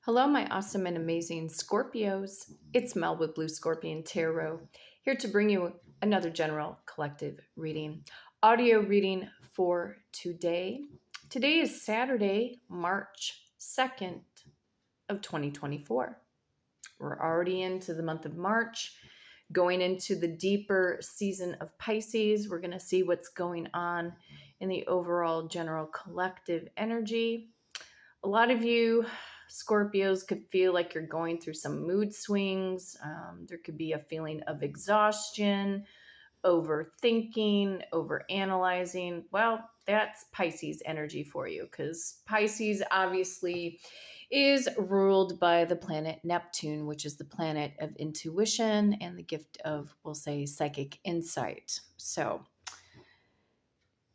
Hello, my awesome and amazing Scorpios. It's Mel with Blue Scorpion Tarot, here to bring you another general collective reading, audio reading for today. Today is Saturday, March 2nd of 2024. We're already into the month of March, going into the deeper season of Pisces. We're going to see what's going on in the overall general collective energy. A lot of you Scorpios could feel like you're going through some mood swings. There could be a feeling of exhaustion, overthinking, overanalyzing. Well, that's Pisces energy for you because Pisces obviously is ruled by the planet Neptune, which is the planet of intuition and the gift of, we'll say, psychic insight. So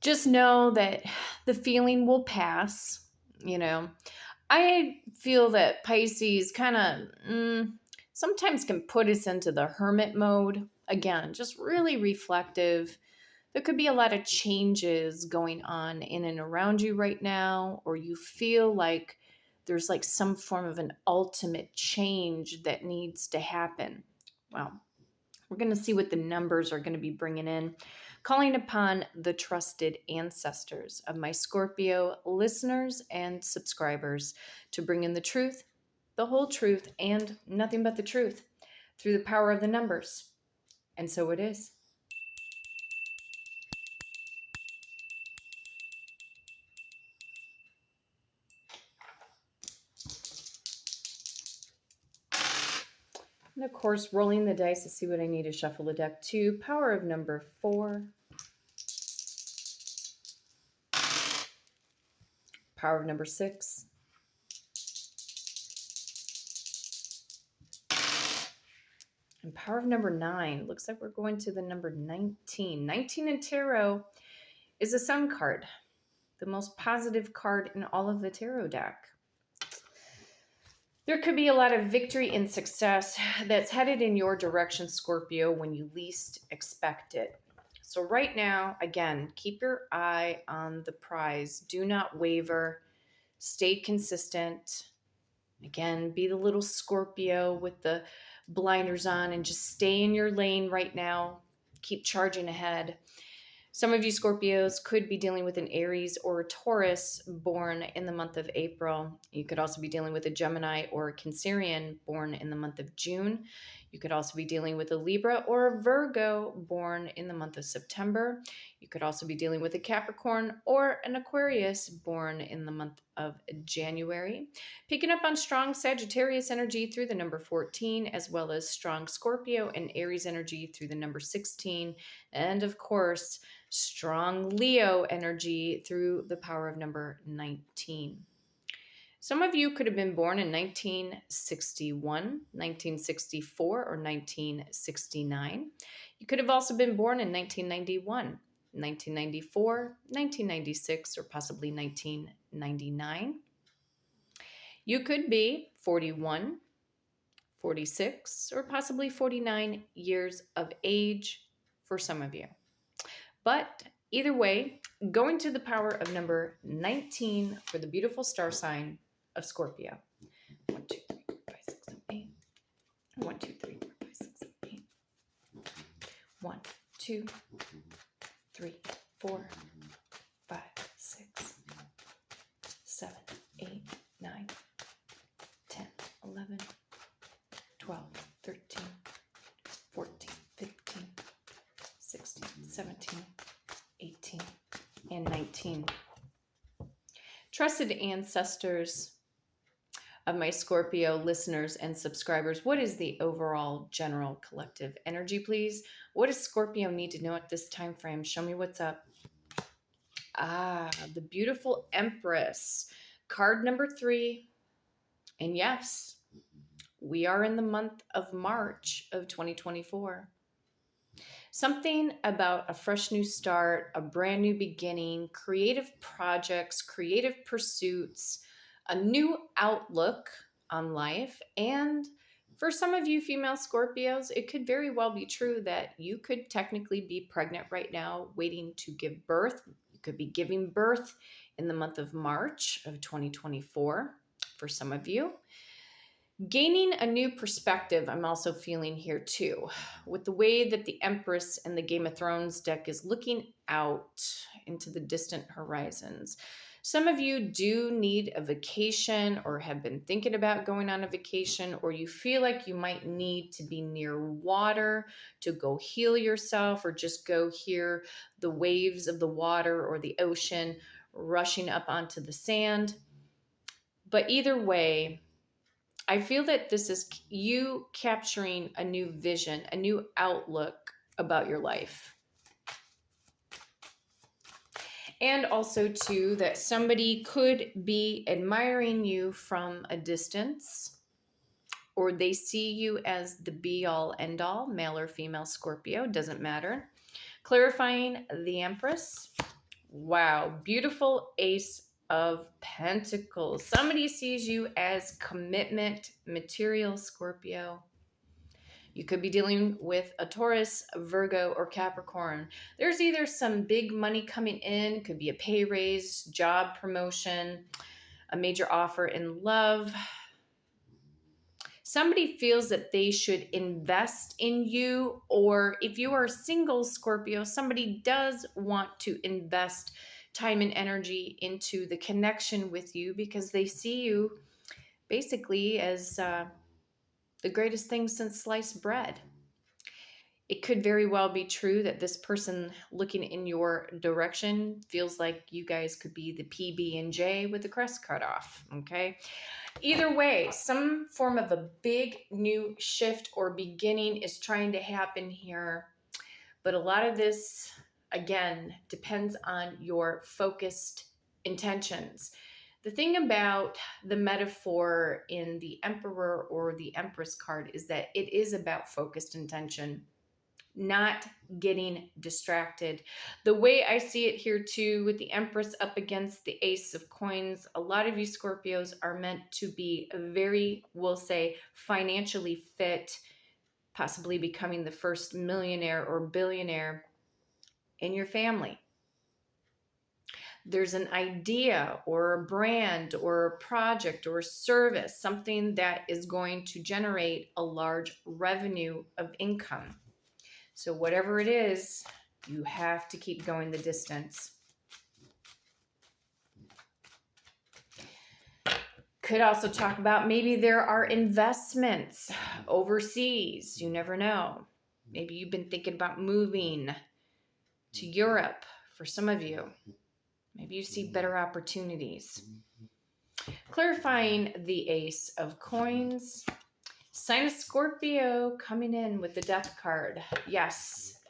just know that the feeling will pass, you know. I feel that Pisces kind of sometimes can put us into the hermit mode. Again, just really reflective. There could be a lot of changes going on in and around you right now, or you feel like there's like some form of an ultimate change that needs to happen. Well, we're going to see what the numbers are going to be bringing in. Calling upon the trusted ancestors of my Scorpio listeners and subscribers to bring in the truth, the whole truth, and nothing but the truth through the power of the numbers. And so it is. And of course, rolling the dice to see what I need to shuffle the deck to. Power of number 4. Power of number 6. And power of number 9. Looks like we're going to the number 19. 19 in tarot is a sun card, the most positive card in all of the tarot deck. There could be a lot of victory and success that's headed in your direction, Scorpio, when you least expect it. So right now, again, keep your eye on the prize. Do not waver. Stay consistent. Again, be the little Scorpio with the blinders on and just stay in your lane right now. Keep charging ahead. Some of you Scorpios could be dealing with an Aries or a Taurus born in the month of April. You could also be dealing with a Gemini or a Cancerian born in the month of June. You could also be dealing with a Libra or a Virgo born in the month of September. You could also be dealing with a Capricorn or an Aquarius born in the month of January. Picking up on strong Sagittarius energy through the number 14, as well as strong Scorpio and Aries energy through the number 16. And of course, strong Leo energy through the power of number 19. Some of you could have been born in 1961, 1964, or 1969. You could have also been born in 1991, 1994, 1996, or possibly 1999. You could be 41, 46, or possibly 49 years of age for some of you. But either way, going to the power of number 19 for the beautiful star sign of Scorpio. 1, 2, 3, 4, 5, 6, 7, 8. 1, 2, 3, 4, 5, 6, 7, 8. 1, 2, 3, 4, 5, 6, 7, 8, 9, 10, 11, 12, 13, 14, 15, 16, 17, 18, and 19. Trusted ancestors of my Scorpio listeners and subscribers, what is the overall general collective energy, please? What does Scorpio need to know at this time frame? Show me what's up. The beautiful Empress, card number 3. And yes, we are in the month of March of 2024. Something about a fresh new start, a brand new beginning, creative projects, creative pursuits, a new outlook on life. And for some of you female Scorpios, it could very well be true that you could technically be pregnant right now, waiting to give birth. You could be giving birth in the month of March of 2024 for some of you. Gaining a new perspective, I'm also feeling here too, with the way that the Empress and the Game of Thrones deck is looking out into the distant horizons. Some of you do need a vacation or have been thinking about going on a vacation, or you feel like you might need to be near water to go heal yourself or just go hear the waves of the water or the ocean rushing up onto the sand. But either way, I feel that this is you capturing a new vision, a new outlook about your life. And also, too, that somebody could be admiring you from a distance, or they see you as the be all end all, male or female Scorpio, doesn't matter. Clarifying the Empress. Wow, beautiful Ace of Pentacles. Somebody sees you as commitment material, Scorpio. You could be dealing with a Taurus, a Virgo, or Capricorn. There's either some big money coming in, could be a pay raise, job promotion, a major offer in love. Somebody feels that they should invest in you, or if you are single, Scorpio, somebody does want to invest time and energy into the connection with you because they see you basically as the greatest thing since sliced bread. It could very well be true that this person looking in your direction feels like you guys could be the PB and J with the crest cut off, okay? Either way, some form of a big new shift or beginning is trying to happen here. But a lot of this, again, depends on your focused intentions. The thing about the metaphor in the Emperor or the Empress card is that it is about focused intention, not getting distracted. The way I see it here too, with the Empress up against the Ace of Coins, a lot of you Scorpios are meant to be very, we'll say, financially fit, possibly becoming the first millionaire or billionaire in your family. There's an idea or a brand or a project or a service, something that is going to generate a large revenue of income. So whatever it is, you have to keep going the distance. Could also talk about maybe there are investments overseas. You never know. Maybe you've been thinking about moving to Europe for some of you. Maybe you see better opportunities. Clarifying the Ace of Coins. Sign of Scorpio coming in with the Death card. Yes.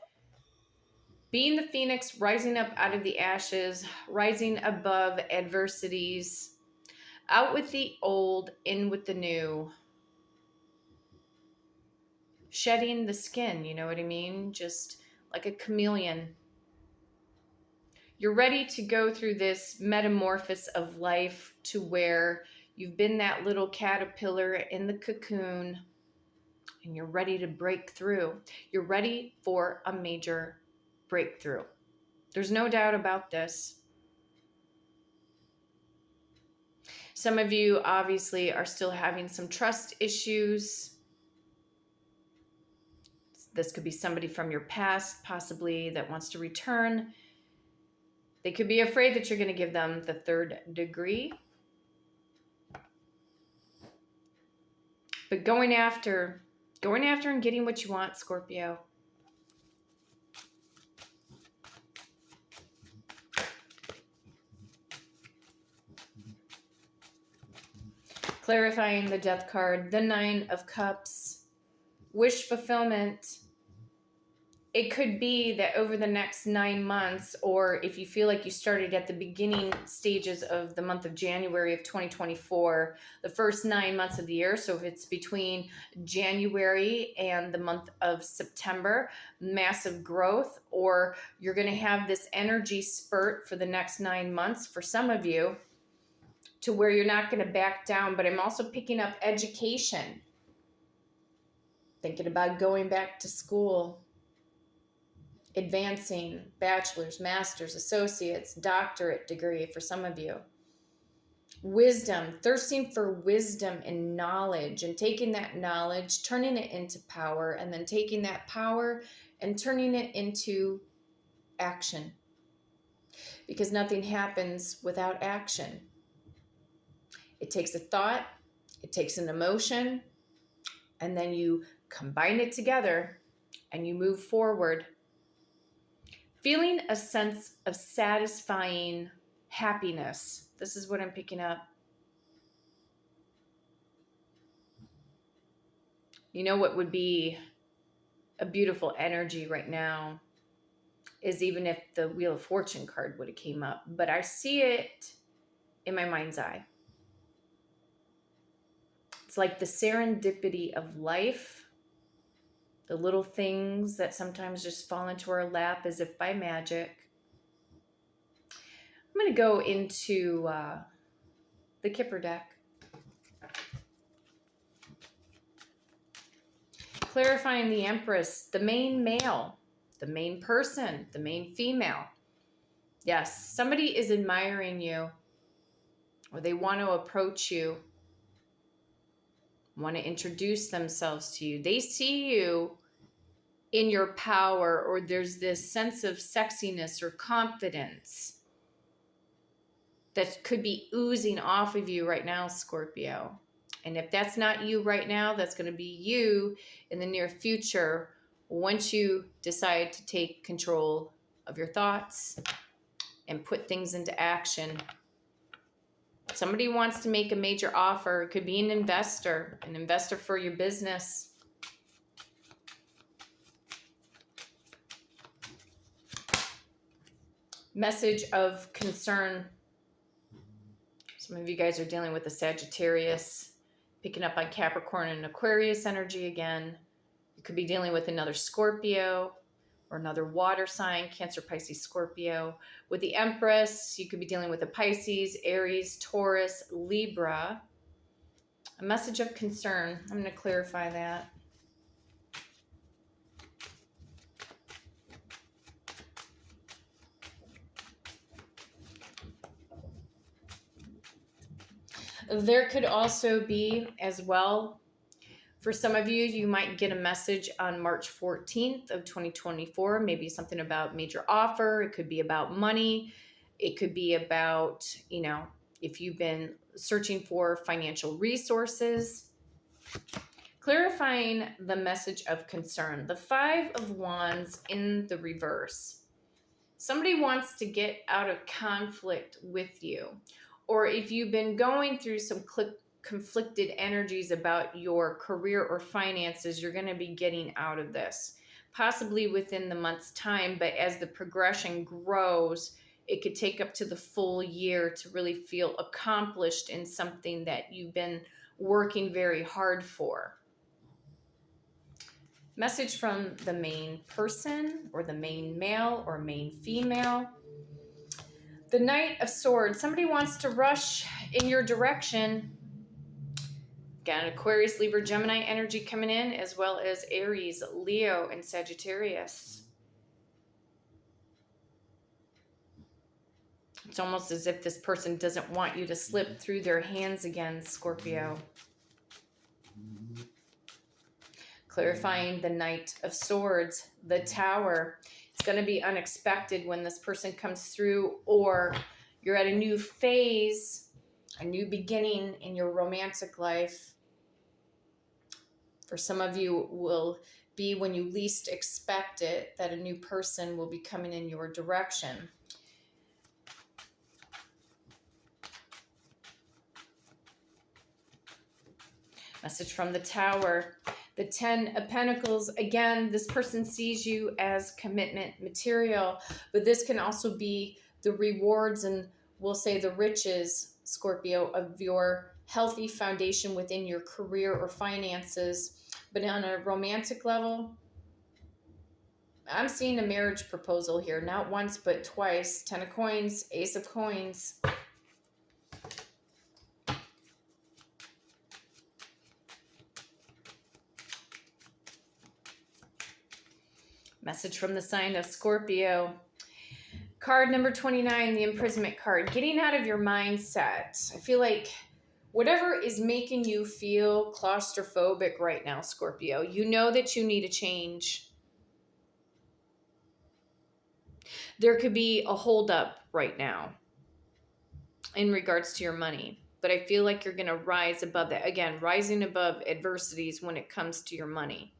Being the phoenix, rising up out of the ashes, rising above adversities, out with the old, in with the new, shedding the skin, you know what I mean? Just like a chameleon. You're ready to go through this metamorphosis of life to where you've been that little caterpillar in the cocoon and you're ready to break through. You're ready for a major breakthrough. There's no doubt about this. Some of you obviously are still having some trust issues. This could be somebody from your past, possibly, that wants to return. They could be afraid that you're going to give them the third degree. But going after and getting what you want, Scorpio. Clarifying the Death card, the Nine of Cups, wish fulfillment. It could be that over the next 9 months, or if you feel like you started at the beginning stages of the month of January of 2024, the first 9 months of the year, so if it's between January and the month of September, massive growth, or you're going to have this energy spurt for the next 9 months for some of you to where you're not going to back down. But I'm also picking up education, thinking about going back to school, advancing, bachelor's, master's, associate's, doctorate degree for some of you. Wisdom, thirsting for wisdom and knowledge, and taking that knowledge, turning it into power, and then taking that power and turning it into action. Because nothing happens without action. It takes a thought, it takes an emotion, and then you combine it together and you move forward. Feeling a sense of satisfying happiness. This is what I'm picking up. You know what would be a beautiful energy right now is even if the Wheel of Fortune card would have came up, but I see it in my mind's eye. It's like the serendipity of life, the little things that sometimes just fall into our lap as if by magic. I'm going to go into the Kipper deck. Clarifying the Empress, the main male, the main person, the main female. Yes, somebody is admiring you, or they want to approach you, want to introduce themselves to you. They see you in your power, or there's this sense of sexiness or confidence that could be oozing off of you right now, Scorpio. And if that's not you right now, that's going to be you in the near future once you decide to take control of your thoughts and put things into action. Somebody wants to make a major offer. It could be an investor for your business. Message of concern. Some of you guys are dealing with a Sagittarius, picking up on Capricorn and Aquarius energy again. You could be dealing with another Scorpio or another water sign, Cancer, Pisces, Scorpio. With the Empress, you could be dealing with a Pisces, Aries, Taurus, Libra. A message of concern. I'm going to clarify that. There could also be, as well, for some of you, you might get a message on March 14th of 2024, maybe something about major offer. It could be about money. It could be about, if you've been searching for financial resources. Clarifying the message of concern. The Five of Wands in the reverse. Somebody wants to get out of conflict with you. Or if you've been going through some conflicted energies about your career or finances, you're going to be getting out of this, possibly within the month's time. But as the progression grows, it could take up to the full year to really feel accomplished in something that you've been working very hard for. Message from the main person, or the main male or main female. The Knight of Swords. Somebody wants to rush in your direction. Got an Aquarius, Libra, Gemini energy coming in, as well as Aries, Leo, and Sagittarius. It's almost as if this person doesn't want you to slip through their hands again, Scorpio. Clarifying the Knight of Swords, the Tower. It's going to be unexpected when this person comes through, or you're at a new phase, a new beginning in your romantic life. For some of you, will be when you least expect it, that a new person will be coming in your direction. Message from the Tower. The Ten of Pentacles. Again, this person sees you as commitment material, but this can also be the rewards and, we'll say, the riches, Scorpio, of your healthy foundation within your career or finances. But on a romantic level, I'm seeing a marriage proposal here, not once but twice. Ten of Coins, Ace of Coins. Message from the sign of Scorpio. Card number 29, the imprisonment card. Getting out of your mindset. I feel like whatever is making you feel claustrophobic right now, Scorpio, you know that you need a change. There could be a holdup right now in regards to your money. But I feel like you're going to rise above that. Again, rising above adversities when it comes to your money.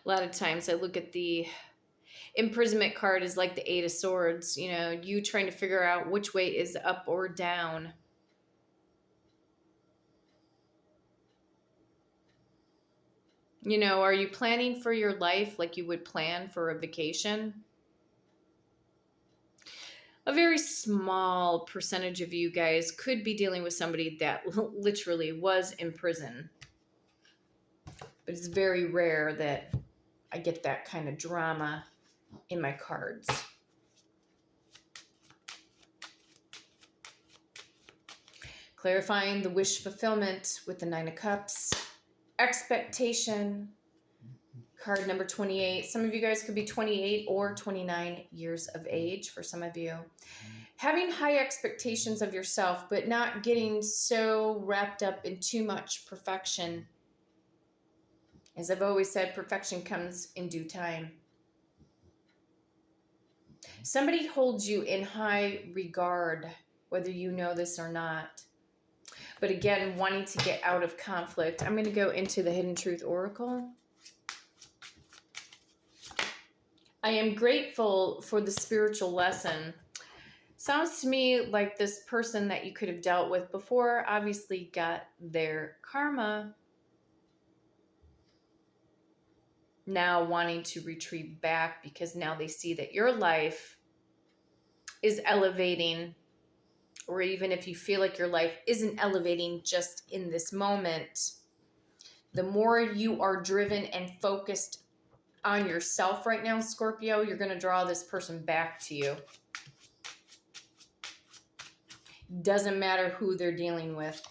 A lot of times I look at the imprisonment card as like the Eight of Swords. You know, you trying to figure out which way is up or down. You know, are you planning for your life like you would plan for a vacation? A very small percentage of you guys could be dealing with somebody that literally was in prison. But it's very rare that I get that kind of drama in my cards. Clarifying the wish fulfillment with the Nine of Cups. Expectation. Card number 28. Some of you guys could be 28 or 29 years of age for some of you. Having high expectations of yourself, but not getting so wrapped up in too much perfection. As I've always said, perfection comes in due time. Somebody holds you in high regard, whether you know this or not. But again, wanting to get out of conflict. I'm going to go into the Hidden Truth Oracle. I am grateful for the spiritual lesson. Sounds to me like this person that you could have dealt with before obviously got their karma. Now wanting to retreat back because now they see that your life is elevating, or even if you feel like your life isn't elevating just in this moment, the more you are driven and focused on yourself right now, Scorpio, you're going to draw this person back to you. Doesn't matter who they're dealing with.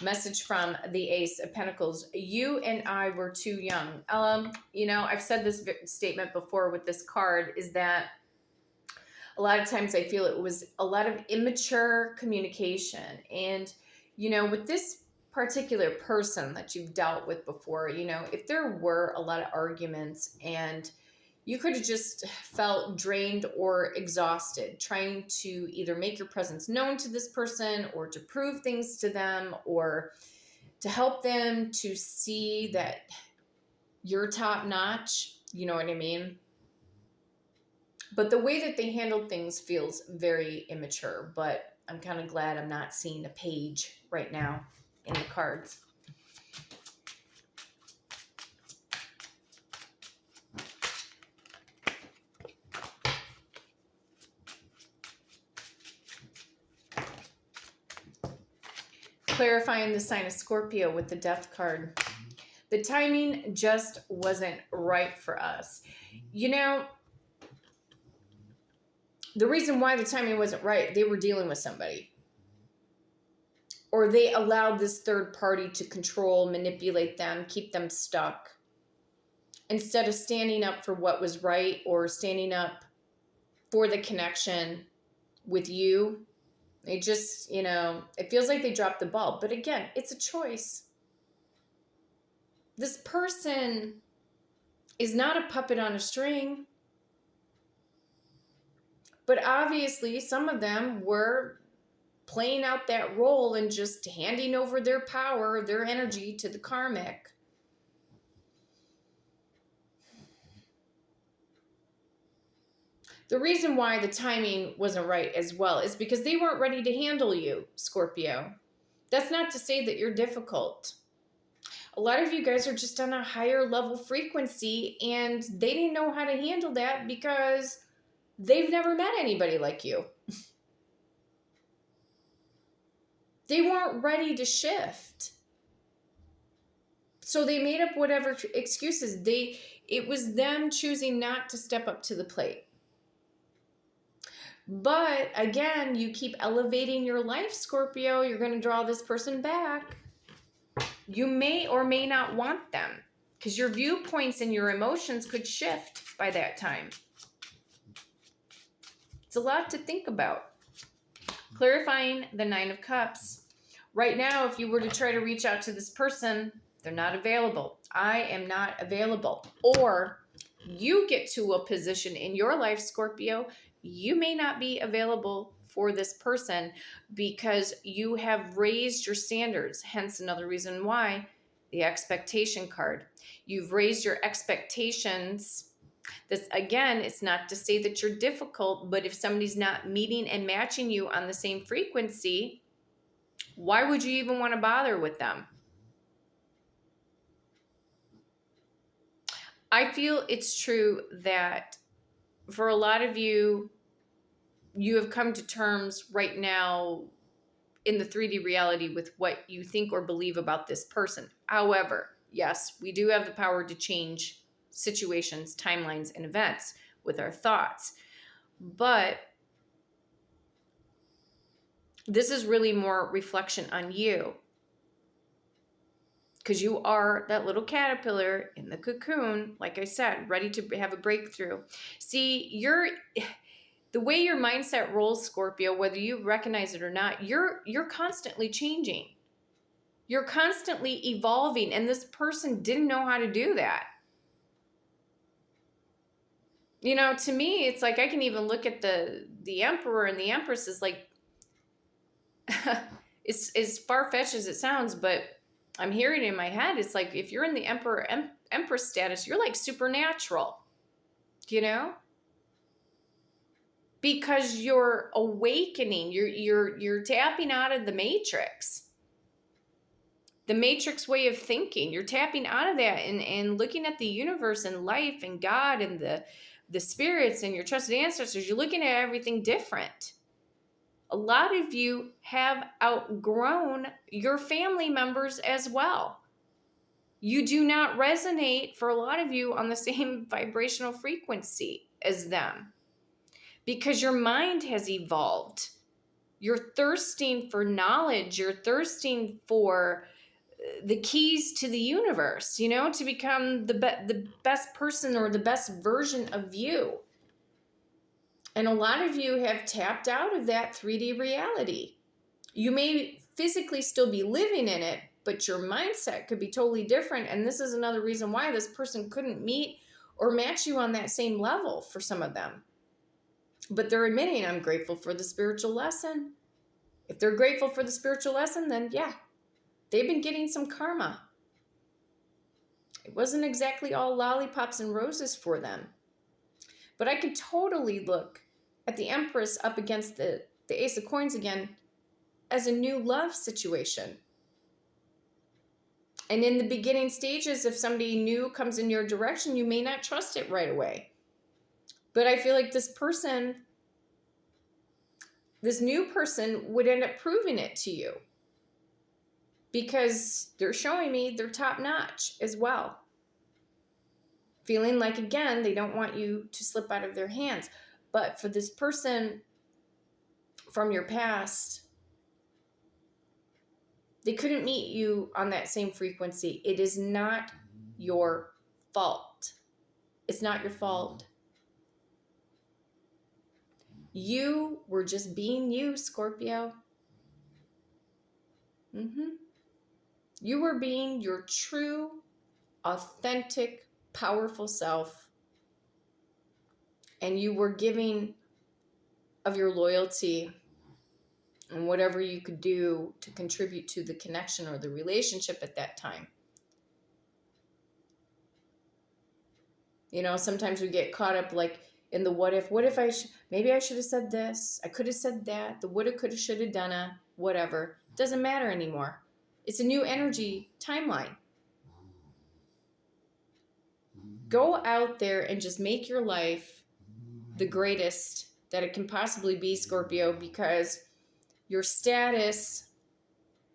Message from the Ace of Pentacles. You and I were too young. You know, I've said this statement before with this card, is that a lot of times I feel it was a lot of immature communication. And, you know, with this particular person that you've dealt with before, you know, if there were a lot of arguments and you could have just felt drained or exhausted trying to either make your presence known to this person or to prove things to them or to help them to see that you're top notch, you know what I mean? But the way that they handled things feels very immature, but I'm kind of glad I'm not seeing a page right now in the cards. Clarifying the sign of Scorpio with the Death card. The timing just wasn't right for us. You know, the reason why the timing wasn't right, they were dealing with somebody. Or they allowed this third party to control, manipulate them, keep them stuck. Instead of standing up for what was right or standing up for the connection with you, they just, you know, it feels like they dropped the ball. But again, it's a choice. This person is not a puppet on a string. But obviously, some of them were playing out that role and just handing over their power, their energy to the karmic. The reason why the timing wasn't right as well is because they weren't ready to handle you, Scorpio. That's not to say that you're difficult. A lot of you guys are just on a higher level frequency and they didn't know how to handle that because they've never met anybody like you. They weren't ready to shift. So they made up whatever excuses. It was them choosing not to step up to the plate. But again, you keep elevating your life, Scorpio. You're going to draw this person back. You may or may not want them. because your viewpoints and your emotions could shift by that time. It's a lot to think about. Clarifying the Nine of Cups. Right now, if you were to try to reach out to this person, they're not available. I am not available. Or you get to a position in your life, Scorpio, you may not be available for this person because you have raised your standards. Hence another reason why the expectation card. You've raised your expectations. This, again, it's not to say that you're difficult, but if somebody's not meeting and matching you on the same frequency, why would you even want to bother with them? I feel it's true that for a lot of you, you have come to terms right now in the 3D reality with what you think or believe about this person. However, yes, we do have the power to change situations, timelines, and events with our thoughts. But this is really more reflection on you, because you are that little caterpillar in the cocoon, like I said, ready to have a breakthrough. See, the way your mindset rolls, Scorpio, whether you recognize it or not, you're constantly changing. You're constantly evolving, and this person didn't know how to do that. You know, to me, it's like I can even look at the emperor and the empress as like, it's as far-fetched as it sounds, but I'm hearing it in my head. It's like if you're in the emperor empress status, you're like supernatural, you know? Because you're awakening, you're tapping out of the matrix way of thinking. You're tapping out of that and looking at the universe and life and God and the spirits and your trusted ancestors. You're looking at everything different. A lot of you have outgrown your family members as well. You do not resonate, for a lot of you, on the same vibrational frequency as them because your mind has evolved. You're thirsting for knowledge. You're thirsting for the keys to the universe, you know, to become the best person or the best version of you. And a lot of you have tapped out of that 3D reality. You may physically still be living in it, but your mindset could be totally different. And this is another reason why this person couldn't meet or match you on that same level for some of them. But they're admitting, I'm grateful for the spiritual lesson. If they're grateful for the spiritual lesson, then yeah, they've been getting some karma. It wasn't exactly all lollipops and roses for them. But I could totally look at the Empress up against the Ace of Coins again as a new love situation. And in the beginning stages, if somebody new comes in your direction, you may not trust it right away. But I feel like this new person would end up proving it to you because they're showing me they're top notch as well. Feeling like, again, they don't want you to slip out of their hands. But for this person from your past, they couldn't meet you on that same frequency. It is not your fault. It's not your fault. You were just being you, Scorpio. You were being your true, authentic, powerful self. And you were giving of your loyalty and whatever you could do to contribute to the connection or the relationship at that time. You know, sometimes we get caught up like in the what if maybe I should have said this, I could have said that, the woulda, coulda, shoulda, donna, whatever. Doesn't matter anymore. It's a new energy timeline. Go out there and just make your life the greatest that it can possibly be, Scorpio, because your status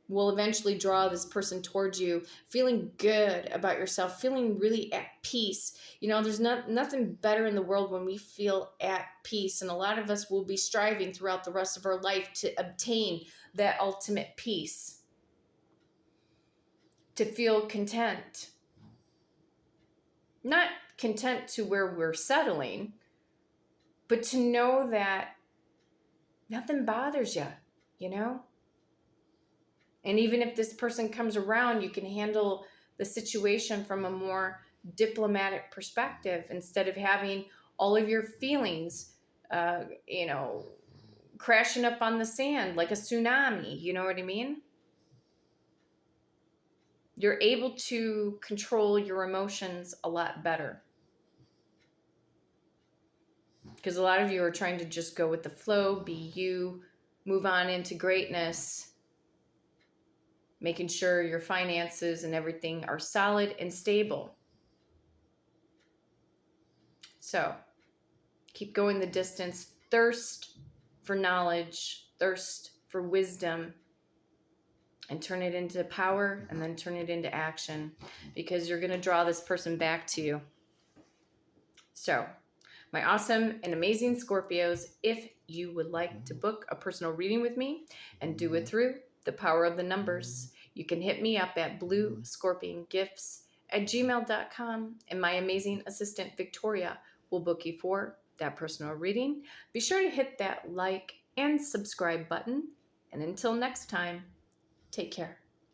will eventually draw this person towards you, feeling good about yourself, feeling really at peace. You know, there's nothing better in the world when we feel at peace. And a lot of us will be striving throughout the rest of our life to obtain that ultimate peace, to feel content. Not content to where we're settling, but to know that nothing bothers you, you know? And even if this person comes around, you can handle the situation from a more diplomatic perspective instead of having all of your feelings, you know, crashing up on the sand like a tsunami. You know what I mean? You're able to control your emotions a lot better. Because a lot of you are trying to just go with the flow, be you, move on into greatness, making sure your finances and everything are solid and stable. So keep going the distance. Thirst for knowledge, thirst for wisdom, and turn it into power and then turn it into action, because you're going to draw this person back to you. So, my awesome and amazing Scorpios, if you would like to book a personal reading with me and do it through the power of the numbers, you can hit me up at bluescorpiongifts@gmail.com, and my amazing assistant Victoria will book you for that personal reading. Be sure to hit that like and subscribe button. And until next time, take care.